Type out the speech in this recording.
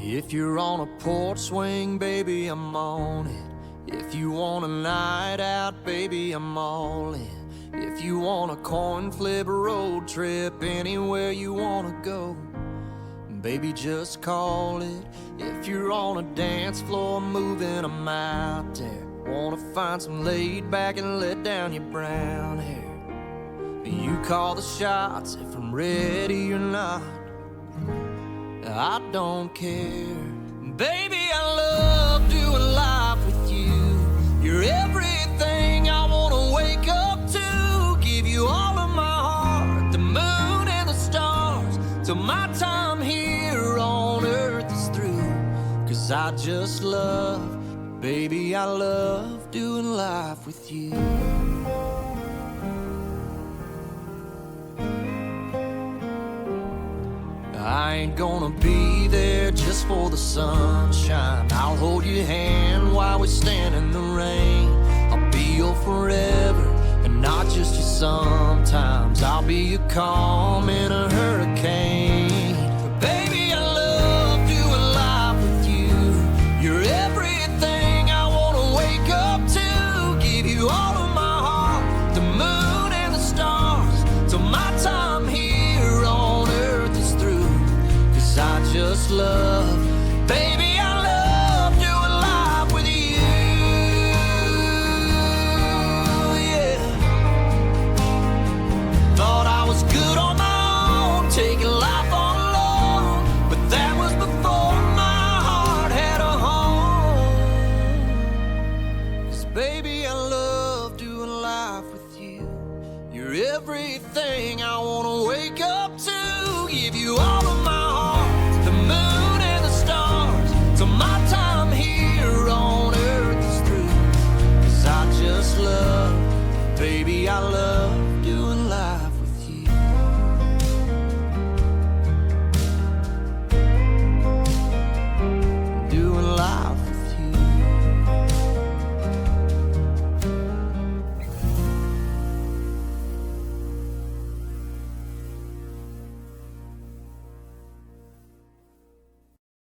If you're on a porch swing, baby, I'm on it. If you want a night out, baby, I'm all in. If you want a coin flip road trip, anywhere you wanna go, baby, just call it. If you're on a dance floor moving, I'm out there. Wanna find some laid back and let down your brown hair. You call the shots if I'm ready or not, I don't care. Baby, I love doing life with you. You're everything I wanna wake up to. Give you all of my heart, the moon and the stars, till my time here on earth is through. 'Cause I just love, baby, I love doing life with you. I ain't gonna be there just for the sunshine. I'll hold your hand while we stand in the rain. I'll be your forever and not just your sometimes. I'll be your calm in a hurricane. Baby, I love doing life with you. You're everything I wanna wake up to. Give you all of my heart, the moon and the stars, till my time here on earth is through. 'Cause I just love, baby, I love doing life with you. Yeah. Thought I was good on my own, taking life all alone, but that was before my heart had a home. 'Cause baby, I love doing life with you. You're everything I wanna wake up to. Give you all